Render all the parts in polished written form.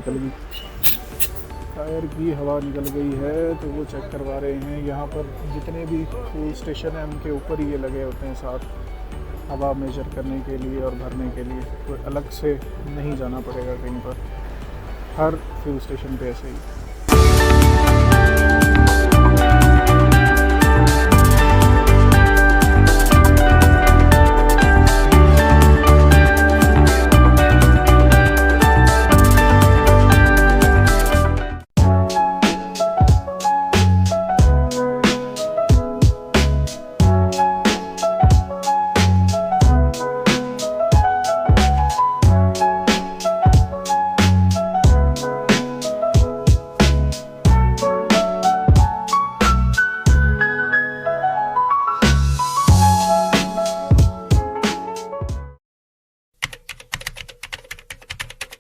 نکل گئی، ٹائر کی ہوا نکل گئی ہے، تو وہ چیک کروا رہے ہیں۔ یہاں پر جتنے بھی فول اسٹیشن ہیں ان کے اوپر ہی یہ لگے ہوتے ہیں ساتھ، ہوا میجر کرنے کے لیے اور بھرنے کے لیے، کوئی الگ سے نہیں جانا پڑے گا کہیں پر، ہر فیول اسٹیشن پہ ایسے ہی۔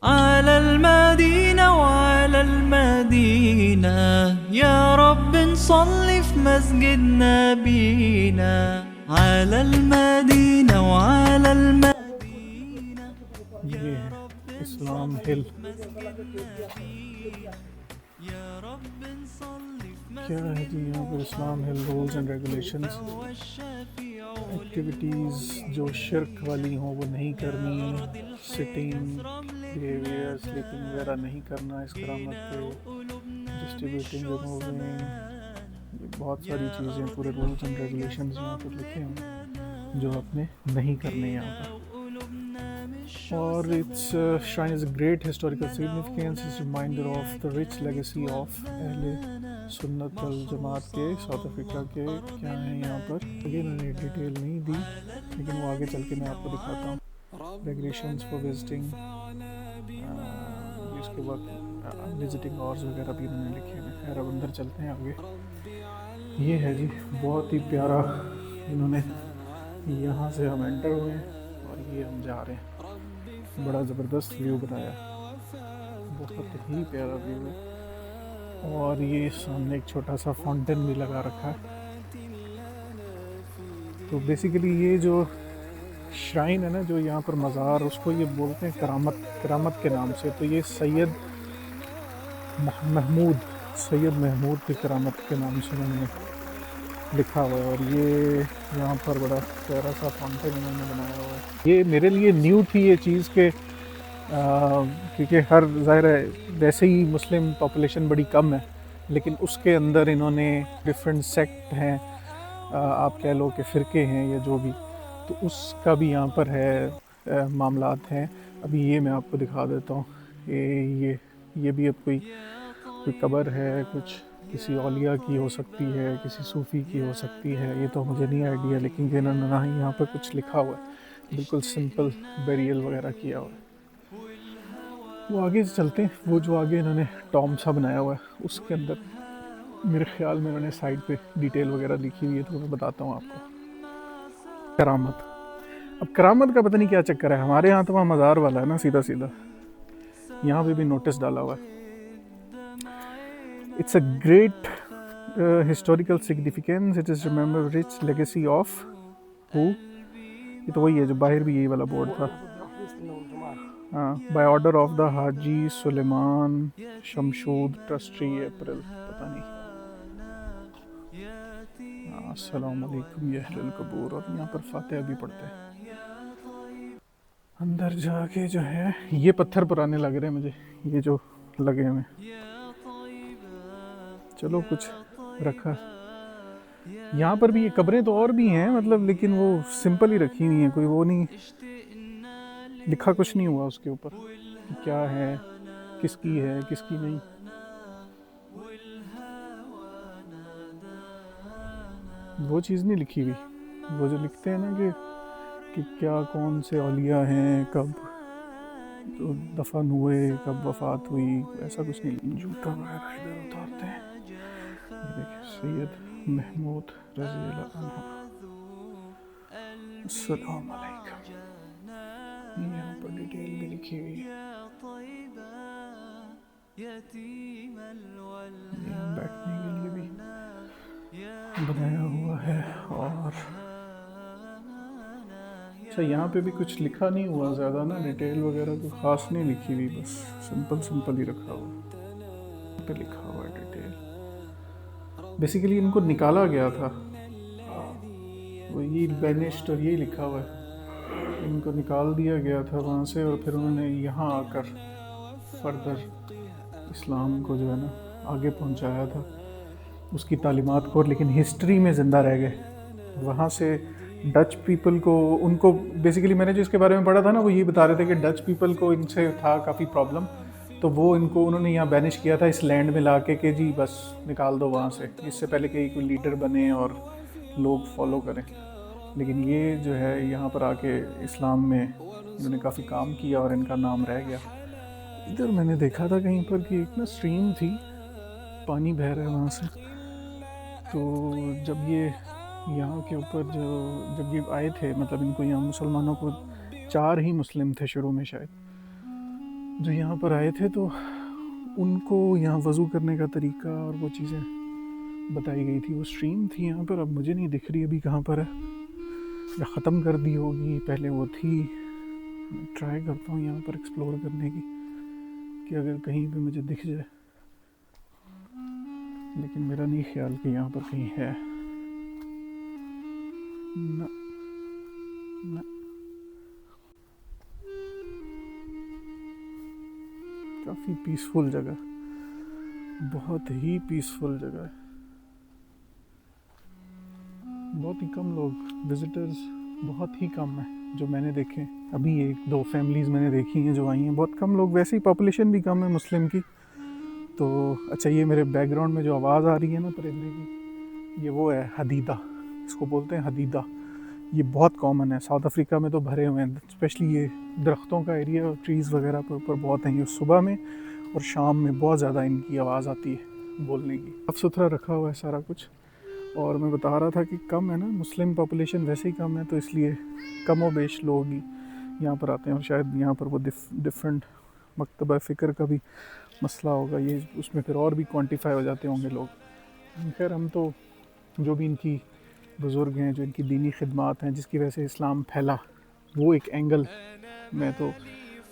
على المدينة وعلى المدينة يا رب نصلي في مسجد نبينا على المدينة وعلى المدينة یہ ہے اسلام ہل، کیا ہے جی یہاں پر اسلام ہل رولز اینڈ ریگولیشنز، ایکٹیویٹیز جو شرک والی ہوں وہ نہیں کرنی، سٹنگ بیہیویئر، سلیپنگ وغیرہ نہیں کرنا اس کرامت پہ، ڈسٹریبیوٹنگ ریموونگ، بہت ساری چیزیں، پورے رولز اینڈ ریگولیشنز یہاں پر لکھے ہیں جو آپ نے نہیں کرنے یہاں پر۔ اور its shrine is a great historical significance, is a reminder of the rich legacy of اہل سنت الجماعت کے ساؤتھ افریقہ کے۔ کیا ہیں یہاں پر اگین میں نے ڈیٹیل نہیں دی، لیکن وہ آگے چل کے میں آپ کو دکھاتا ہوں۔ ریگولیشنز فار وزٹنگ، اس کے بعد وزٹنگ آورز وغیرہ بھی انہوں نے لکھے ہیں۔ خیر اب اندر چلتے ہیں آگے۔ یہ ہے جی بہت ہی پیارا، انہوں نے یہاں سے ہم انٹر ہوئے ہیں اور یہ ہم جا رہے ہیں۔ بڑا زبردست ویو بنایا، بہت ہی پیارا ویو ہے، اور یہ سامنے ایک چھوٹا سا فاؤنٹین بھی لگا رکھا ہے۔ تو بیسیکلی یہ جو شرائن ہے نا، جو یہاں پر مزار، اس کو یہ بولتے ہیں کرامت کے نام سے۔ تو یہ سید محمود کی کرامت کے نام سے انہوں نے لکھا ہوا ہے، اور یہ یہاں پر بڑا پیارا سا فاؤنٹین انہوں نے بنایا ہوا ہے۔ یہ میرے لیے نیو تھی یہ چیز کہ کیونکہ ہر ظاہر ہے ویسے ہی مسلم پاپولیشن بڑی کم ہے، لیکن اس کے اندر انہوں نے ڈفرینٹ سیکٹ ہیں، آپ کہہ لو کہ فرقے ہیں یا جو بھی، تو اس کا بھی یہاں پر ہے معاملات ہیں۔ ابھی یہ میں آپ کو دکھا دیتا ہوں، یہ بھی اب کوئی قبر ہے، کچھ کسی اولیاء کی ہو سکتی ہے، کسی صوفی کی ہو سکتی ہے، یہ تو مجھے نہیں آئیڈیا، لیکن انہوں نے یہاں پر کچھ لکھا ہوا ہے، بالکل سمپل بیریل وغیرہ کیا ہوا ہے۔ وہ آگے سے چلتے ہیں، وہ جو آگے انہوں نے ٹام سا بنایا ہوا ہے اس کے اندر میرے خیال میں انہوں نے سائڈ پہ ڈیٹیل وغیرہ لکھی ہوئی ہے، تو میں بتاتا ہوں آپ کو۔ کرامت، اب کرامت کا پتہ نہیں کیا چکر ہے، ہمارے یہاں تو وہاں مزار والا ہے نا سیدھا سیدھا، یہاں پہ بھی نوٹس ڈالا ہوا ہے۔ It's a great historical significance. It is remember rich legacy of who؟ یہ تو وہی ہے جو باہر بھی یہی والا بورڈ تھا، ہاں، by order of the Haji Sulaiman شمشود trustee April, پتہ نہیں۔ السلام علیکم یا اہل القبور، اور یہاں پر فاتحہ بھی پڑھتے ہیں۔ اندر جا کے جو ہے یہ پتھر پرانے لگ رہے ہیں مجھے، یہ جو لگے ہوئے، چلو کچھ رکھا یہاں پر بھی۔ یہ قبریں تو اور بھی ہیں مطلب، لیکن وہ سمپل ہی رکھی ہوئی ہیں، کوئی وہ نہیں لکھا، کچھ نہیں ہوا اس کے اوپر کہ کیا ہے، کس کی ہے، کس کی نہیں۔ وہ چیز نہیں لکھی ہوئی، وہ جو لکھتے ہیں نا کہ کیا کون سے اولیاء ہیں، کب دفن ہوئے، کب وفات ہوئی، ایسا کچھ نہیں۔ جوتا وغیرہ ادھر اتارتے ہیں۔ یہ دیکھیں سید محمود رضی اللہ عنہ، السلام علیکم، یہاں پر ڈیٹیل بھی لکھی ہوئی ہے۔ یہاں بیٹھنے کے لیے بھی بنایا ہوا ہے، اور اچھا یہاں پہ بھی کچھ لکھا نہیں ہوا زیادہ نا، ڈیٹیل وغیرہ کوئی خاص نہیں لکھی ہوئی، بس سمپل ہی رکھا ہوا پہ لکھا ہوا ہے ڈیٹیل. بیسیکلی ان کو نکالا گیا تھا، وہی بینشڈ اور یہی لکھا ہوا ہے، ان کو نکال دیا گیا تھا وہاں سے، اور پھر انہوں نے یہاں آ کر فردر اسلام کو جو ہے نا آگے پہنچایا تھا، اس کی تعلیمات کو، لیکن ہسٹری میں زندہ رہ گئے. وہاں سے ڈچ پیپل کو، ان کو بیسیکلی میں نے جو اس کے بارے میں پڑھا تھا نا، وہ یہ بتا رہے تھے کہ ڈچ پیپل کو ان سے تھا کافی پرابلم، تو وہ انہوں نے یہاں بینش کیا تھا اس لینڈ میں لا کے کہ جی بس نکال دو وہاں سے، اس سے پہلے کہ کوئی لیڈر بنے اور لوگ فالو کریں. لیکن یہ جو ہے یہاں پر آ کے اسلام میں انہوں نے کافی کام کیا اور ان کا نام رہ گیا. ادھر میں نے دیکھا تھا کہیں پر کہ ایک نا اسٹریم تھی، پانی بہہ رہا ہے وہاں سے، تو جب یہ یہاں کے اوپر جب یہ آئے تھے، مطلب ان کو یہاں مسلمانوں کو 4 ہی مسلم تھے شروع میں شاید، جو یہاں پر آئے تھے، تو ان کو یہاں وضو کرنے کا طریقہ اور وہ چیزیں بتائی گئی تھی. وہ اسٹریم تھی یہاں پر، اب مجھے نہیں دکھ رہی ابھی کہاں پر ہے، یا ختم کر دی ہوگی، پہلے وہ تھی. ٹرائی کرتا ہوں یہاں پر ایکسپلور کرنے کی کہ اگر کہیں پہ مجھے دکھ جائے، لیکن میرا نہیں خیال کہ یہاں پر کہیں ہے. نہ نہ کافی پیسفل جگہ، بہت ہی پیسفل جگہ ہے. بہت ہی کم لوگ، وزٹرز بہت ہی کم ہیں جو میں نے دیکھے. ابھی 1-2 فیملیز میں نے دیکھی ہیں جو آئی ہیں، بہت کم لوگ، ویسے ہی پاپولیشن بھی کم ہے مسلم کی. تو اچھا یہ میرے بیک گراؤنڈ میں جو آواز آ رہی ہے نا پرندے کی، یہ وہ ہے حدیدہ، اس کو بولتے ہیں حدیدہ. یہ بہت کامن ہے، ساؤتھ افریقہ میں تو بھرے ہوئے ہیں، اسپیشلی یہ درختوں کا ایریا اور ٹریز وغیرہ پر اوپر بہت ہیں. یہ صبح میں اور شام میں بہت زیادہ ان کی آواز آتی ہے بولنے کی. صاف ستھرا رکھا ہوا ہے سارا کچھ. اور میں بتا رہا تھا کہ کم ہے نا، مسلم پاپولیشن ویسے ہی کم ہے، تو اس لیے کم و بیش لوگ ہی یہاں پر آتے ہیں. اور شاید یہاں پر وہ ڈفرینٹ مکتبہ فکر کا بھی مسئلہ ہوگا، یہ اس میں پھر اور بھی کوانٹیفائی ہو جاتے ہوں گے لوگ. خیر ہم تو جو بھی ان کی بزرگ ہیں، جو ان کی دینی خدمات ہیں جس کی وجہ سے اسلام پھیلا، وہ ایک اینگل میں تو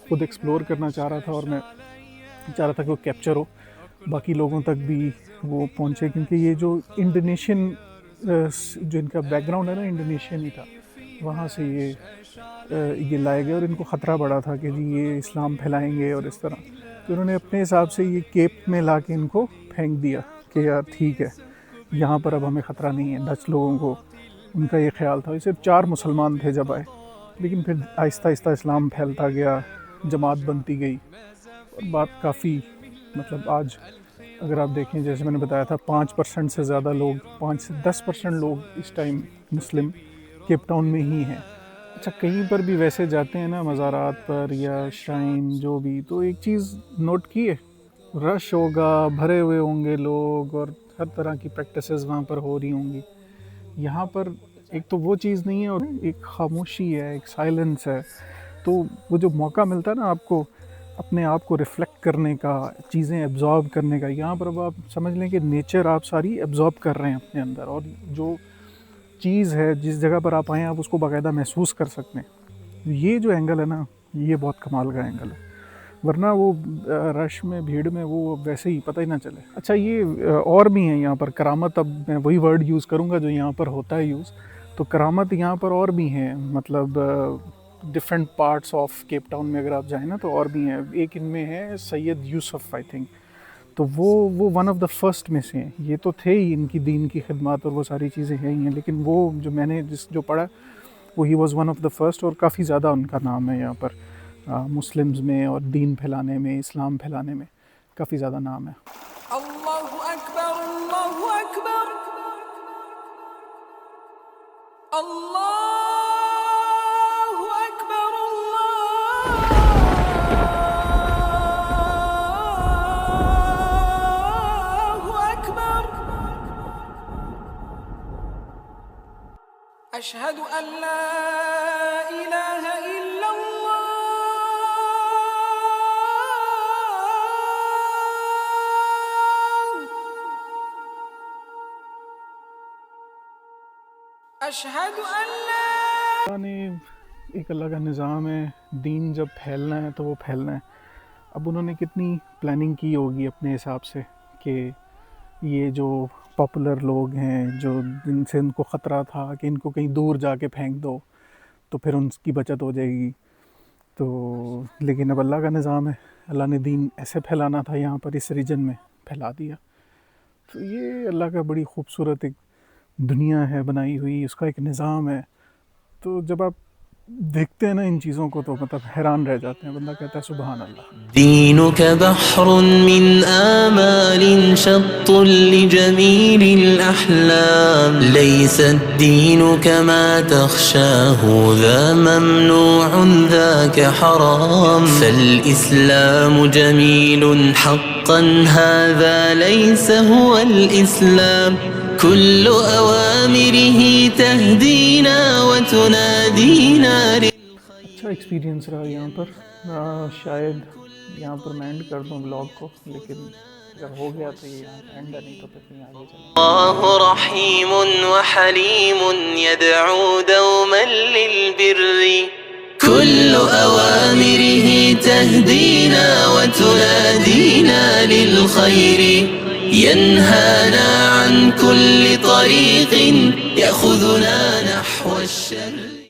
خود ایکسپلور کرنا چاہ رہا تھا، اور میں چاہ رہا تھا کہ وہ کیپچر ہو، باقی لوگوں تک بھی وہ پہنچے. کیونکہ یہ جو انڈونیشین جو ان کا بیک گراؤنڈ ہے نا، انڈونیشین ہی تھا، وہاں سے یہ لائے گئے، اور ان کو خطرہ بڑا تھا کہ جی یہ اسلام پھیلائیں گے اور اس طرح. تو انہوں نے اپنے حساب سے یہ کیپ میں لا کے ان کو پھینک دیا کہ یار ٹھیک ہے، یہاں پر اب ہمیں خطرہ نہیں ہے. ڈچ لوگوں کو ان کا یہ خیال تھا. یہ صرف 4 مسلمان تھے جب آئے، لیکن پھر آہستہ آہستہ اسلام پھیلتا گیا، جماعت بنتی گئی، اور بات کافی، مطلب آج اگر آپ دیکھیں، جیسے میں نے بتایا تھا 5% سے زیادہ لوگ، 5 سے 10% لوگ اس ٹائم مسلم کیپ ٹاؤن میں ہی ہیں. اچھا کہیں پر بھی ویسے جاتے ہیں نا مزارات پر یا شرائن جو بھی، تو ایک چیز نوٹ کی ہے، رش ہوگا، بھرے ہوئے ہوں گے لوگ، اور ہر طرح کی پریکٹسز وہاں پر ہو رہی ہوں گی. یہاں پر ایک تو وہ چیز نہیں ہے، اور ایک خاموشی ہے، ایک سائلنس ہے. تو وہ جو موقع ملتا ہے نا آپ کو اپنے آپ کو ریفلیکٹ کرنے کا، چیزیں ایبزارب کرنے کا، یہاں پر اب آپ سمجھ لیں کہ نیچر آپ ساری ایبزارب کر رہے ہیں اپنے اندر، اور جو چیز ہے جس جگہ پر آپ آئیں آپ اس کو باقاعدہ محسوس کر سکتے ہیں. یہ جو اینگل ہے نا، یہ بہت کمال کا اینگل ہے، ورنہ وہ رش میں، بھیڑ میں، وہ ویسے ہی پتہ ہی نہ چلے. اچھا یہ اور بھی ہیں یہاں پر کرامت، اب میں وہی ورڈ یوز کروں گا جو یہاں پر ہوتا ہے یوز. تو کرامت یہاں پر اور بھی ہیں، مطلب different parts of Cape Town میں اگر آپ جائیں نا تو اور بھی ہیں. ایک ان میں ہے سید یوسف آئی تھنک، تو وہ ون آف دا فرسٹ میں سے ہیں. یہ تو تھے ہی، ان کی دین کی خدمات اور وہ ساری چیزیں ہیں ہی ہیں، لیکن وہ جو میں نے جو پڑھا وہ he was one of the first, اور کافی زیادہ ان کا نام ہے یہاں پر مسلمز میں، اور دین پھیلانے میں، اسلام پھیلانے میں کافی زیادہ نام ہے. اللہ اکبر، اللہ اکبر، اللہ اکبر، اللہ اکبر. اشہد ان لا الہ الا اللہ، اشہد ان لا. اللہ نے ایک اللہ کا نظام ہے، دین جب پھیلنا ہے تو وہ پھیلنا ہے. اب انہوں نے کتنی پلاننگ کی ہوگی اپنے حساب سے کہ یہ جو پاپولر لوگ ہیں جو جن سے ان کو خطرہ تھا کہ ان کو کہیں دور جا کے پھینک دو تو پھر ان کی بچت ہو جائے گی. تو لیکن اب اللہ کا نظام ہے، اللہ نے دین ایسے پھیلانا تھا یہاں پر اس ریجن میں، پھیلا دیا. تو یہ اللہ کا بڑی خوبصورت ایک دنیا ہے بنائی ہوئی، اس کا ایک نظام ہے. تو جب آپ دیکھتے ہیں نا ان چیزوں کو تو مطلب حیران رہ جاتے ہیں، بندہ کہتا ہے سبحان اللہ. دينك بحر من آمال شط لجميل الأحلام ليس الدين كما تخشاه ذا ممنوع ذاك حرام فالإسلام جميل حقا هذا ليس هو الإسلام كل أوامره تهدينا وتنادينا. اچھا ایکسپیرینس رہا یہاں پر. شاید یہاں پر میں اینڈ کر دوں بلاگ کو، لیکن اگر ہو گیا تو یہ یہاں اینڈ ہے، نہیں تو پھر کہیں آگے چلیں. الله رحيم وحليم يدعو دوما للبر كل أوامره تهدينا وتنادينا للخير ينهانا عن كل طريق يأخذنا نحو الشر.